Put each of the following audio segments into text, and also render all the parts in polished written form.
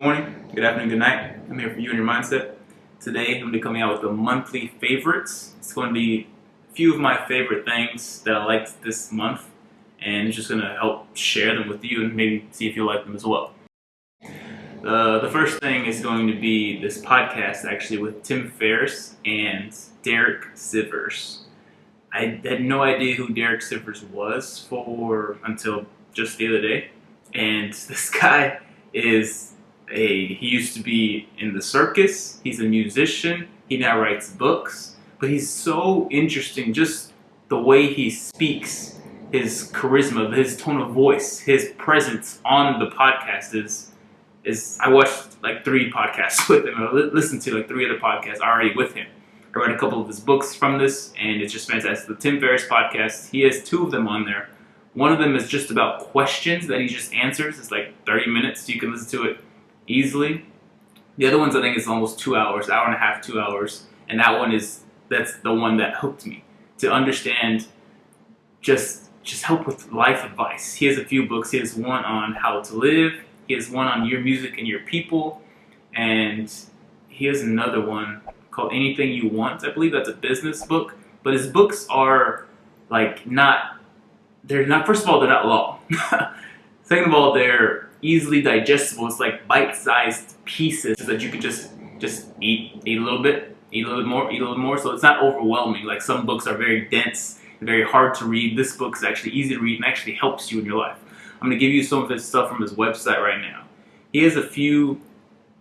Good morning, good afternoon, good night. I'm here for you and your mindset. Today I'm going to be coming out with the monthly favorites. It's going to be a few of my favorite things that I liked this month, and it's just going to help share them with you and maybe see if you like them as well. The first thing is going to be this podcast actually with Tim Ferriss and Derek Sivers. I had no idea who Derek Sivers was until just the other day, and this guy he used to be in the circus. He's a musician. He now writes books. But he's so interesting, just the way he speaks, his charisma, his tone of voice, his presence on the podcast is I watched like 3 podcasts with him. I listened to like 3 other podcasts already with him. I read a couple of his books from this, and it's just fantastic. The Tim Ferriss podcast, he has 2 of them on there. One of them is just about questions that he just answers. It's like 30 minutes. You can listen to it easily. The other ones I think is almost 2 hours, hour and a half, 2 hours, and that's the one that hooked me to understand just help with life advice. He has a few books. He has one on how to live. He has one on your music and your people, and he has another one called Anything You Want. I believe that's a business book, but his books are like they're not, first of all, they're not long. Second of all, they're easily digestible. It's like bite-sized pieces that you can just eat a little bit, eat a little more. So it's not overwhelming. Like some books are very dense and very hard to read. This book is actually easy to read and actually helps you in your life. I'm going to give you some of his stuff from his website right now. He has a few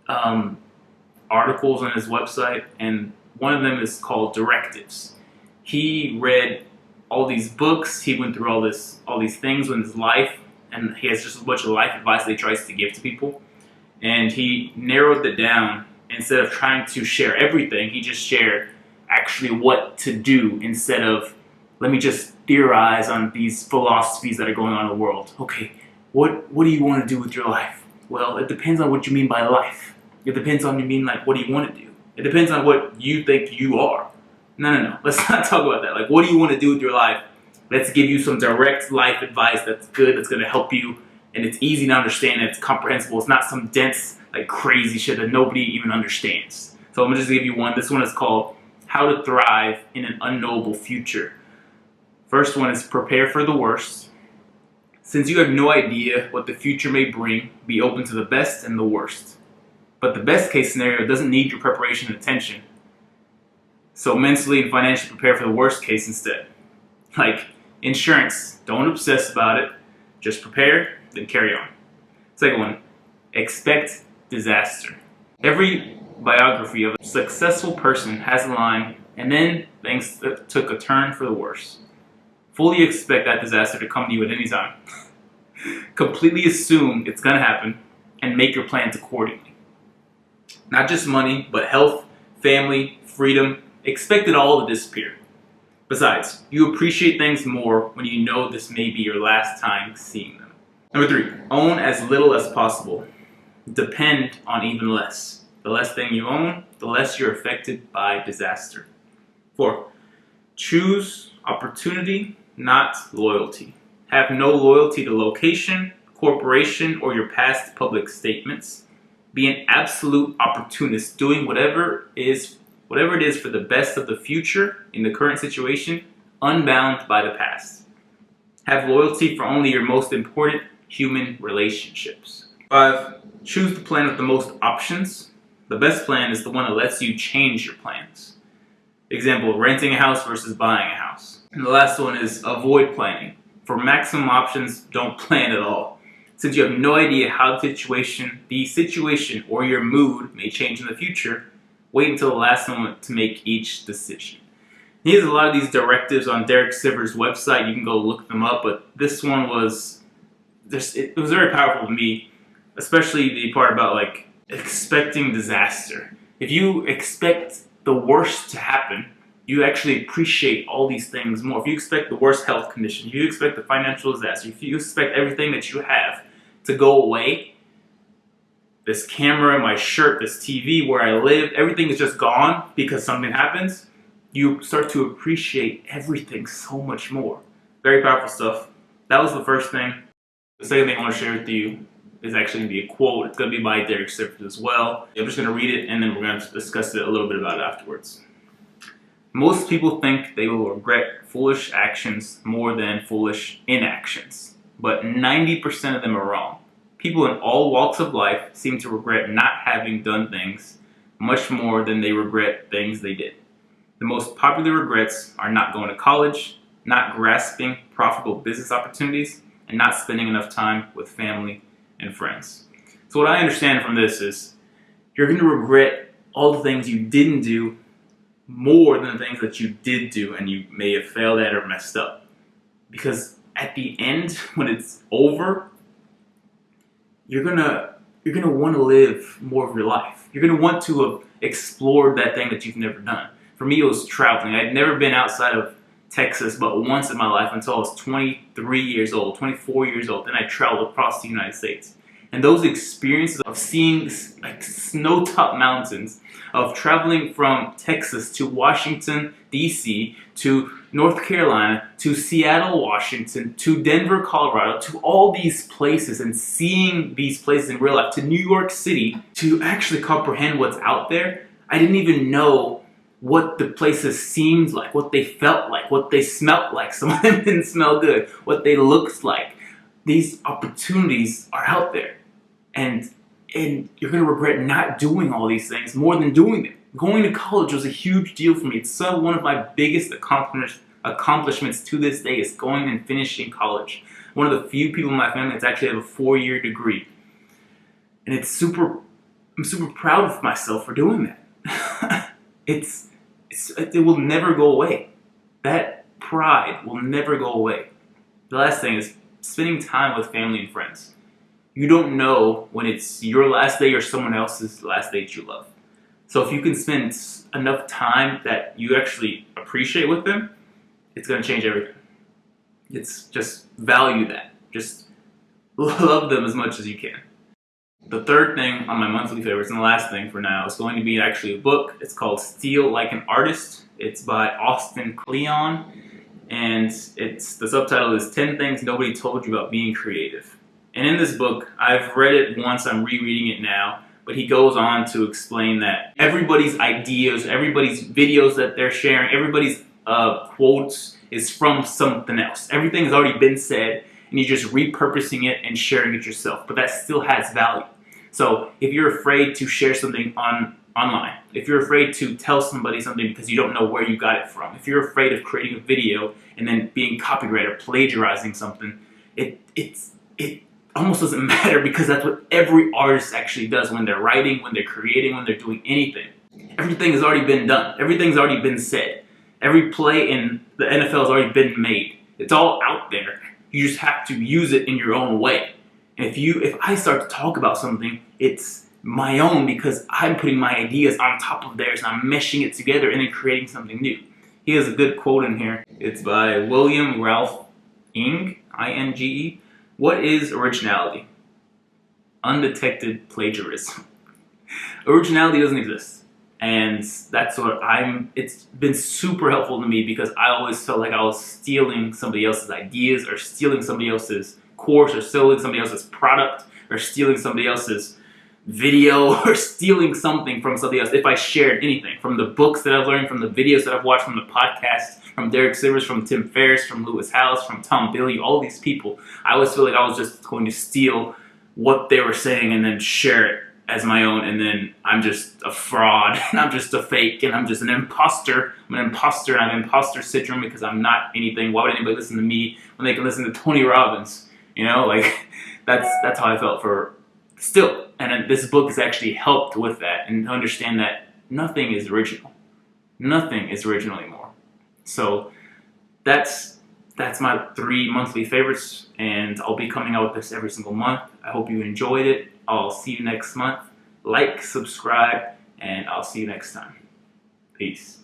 articles on his website, and one of them is called Directives. He read all these books. He went through all these things in his life, and he has just a bunch of life advice that he tries to give to people. And he narrowed it down. Instead of trying to share everything, he just shared actually what to do instead of, let me just theorize on these philosophies that are going on in the world. Okay, what do you want to do with your life? Well, it depends on what you mean by life. It depends on what do you want to do. It depends on what you think you are. No. Let's not talk about that. Like, what do you want to do with your life? Let's give you some direct life advice that's good, that's going to help you, and it's easy to understand, and it's comprehensible. It's not some dense, like crazy shit that nobody even understands. So I'm going to just give you one. This one is called How to Thrive in an Unknowable Future. First one is prepare for the worst. Since you have no idea what the future may bring, be open to the best and the worst. But the best case scenario doesn't need your preparation and attention. So mentally and financially prepare for the worst case instead. Like insurance, don't obsess about it. Just prepare, then carry on. Second one, expect disaster. Every biography of a successful person has a line, and then things took a turn for the worse. Fully expect that disaster to come to you at any time. Completely assume it's going to happen and make your plans accordingly. Not just money, but health, family, freedom. Expect it all to disappear. Besides, you appreciate things more when you know this may be your last time seeing them. Number 3, own as little as possible. Depend on even less. The less thing you own, the less you're affected by disaster. 4, choose opportunity, not loyalty. Have no loyalty to location, corporation, or your past public statements. Be an absolute opportunist, doing whatever it is for the best of the future in the current situation, unbound by the past. Have loyalty for only your most important human relationships. 5, choose the plan with the most options. The best plan is the one that lets you change your plans. Example, renting a house versus buying a house. And the last one is avoid planning. For maximum options, don't plan at all. Since you have no idea how the situation or your mood may change in the future, wait until the last moment to make each decision. He has a lot of these directives on Derek Sivers' website. You can go look them up, but this one was very powerful to me, especially the part about like expecting disaster. If you expect the worst to happen, you actually appreciate all these things more. If you expect the worst health condition, if you expect the financial disaster, if you expect everything that you have to go away, this camera, my shirt, this TV, where I live, everything is just gone because something happens, you start to appreciate everything so much more. Very powerful stuff. That was the first thing. The second thing I want to share with you is actually going to be a quote. It's going to be by Derek Sivers as well. I'm just going to read it and then we're going to discuss it a little bit about it afterwards. Most people think they will regret foolish actions more than foolish inactions, but 90% of them are wrong. People in all walks of life seem to regret not having done things much more than they regret things they did. The most popular regrets are not going to college, not grasping profitable business opportunities, and not spending enough time with family and friends. So what I understand from this is you're going to regret all the things you didn't do more than the things that you did do and you may have failed at or messed up. Because at the end, when it's over, you're gonna want to live more of your life. You're gonna want to have explored that thing that you've never done. For me, it was traveling. I'd never been outside of Texas but once in my life until I was 23 years old, 24 years old. Then I traveled across the United States. And those experiences of seeing like snow-topped mountains, of traveling from Texas to Washington, D.C., to North Carolina, to Seattle, Washington, to Denver, Colorado, to all these places and seeing these places in real life, to New York City, to actually comprehend what's out there, I didn't even know what the places seemed like, what they felt like, what they smelled like. Some of them didn't smell good, what they looked like. These opportunities are out there. And you're going to regret not doing all these things more than doing them. Going to college was a huge deal for me. It's one of my biggest accomplishments to this day is going and finishing college. One of the few people in my family that's actually have a 4-year degree. And I'm super proud of myself for doing that. It will never go away. That pride will never go away. The last thing is spending time with family and friends. You don't know when it's your last day or someone else's last day that you love. So if you can spend enough time that you actually appreciate with them, it's going to change everything. It's just value that. Just love them as much as you can. The third thing on my monthly favorites, and the last thing for now, is going to be actually a book. It's called Steal Like an Artist. It's by Austin Kleon. And the subtitle is 10 Things Nobody Told You About Being Creative. And in this book, I've read it once, I'm rereading it now, but he goes on to explain that everybody's ideas, everybody's videos that they're sharing, everybody's quotes is from something else. Everything has already been said, and you're just repurposing it and sharing it yourself, but that still has value. So if you're afraid to share something online, if you're afraid to tell somebody something because you don't know where you got it from, if you're afraid of creating a video and then being copyrighted or plagiarizing something, it almost doesn't matter because that's what every artist actually does when they're writing, when they're creating, when they're doing anything. Everything has already been done. Everything's already been said. Every play in the NFL has already been made. It's all out there. You just have to use it in your own way. And if I start to talk about something, it's my own because I'm putting my ideas on top of theirs and I'm meshing it together and then creating something new. He has a good quote in here. It's by William Ralph Inge, I-N-G-E. What is originality? Undetected plagiarism. Originality doesn't exist. And that's what it's been super helpful to me because I always felt like I was stealing somebody else's ideas or stealing somebody else's course or stealing somebody else's product or stealing somebody else's video or stealing something from somebody else if I shared anything. From the books that I've learned, from the videos that I've watched, from the podcasts, from Derek Sivers, from Tim Ferriss, from Lewis Howes, from Tom Billy, all these people. I always feel like I was just going to steal what they were saying and then share it as my own, and then I'm just a fraud, and I'm just a fake, and I'm just an imposter. I'm an imposter, and I have imposter syndrome because I'm not anything. Why would anybody listen to me when they can listen to Tony Robbins? You know, like, that's how I felt for still. And this book has actually helped with that, and to understand that nothing is original. Nothing is original anymore. So that's my 3 monthly favorites, and I'll be coming out with this every single month. I hope you enjoyed it. I'll see you next month. Like, subscribe, and I'll see you next time. Peace.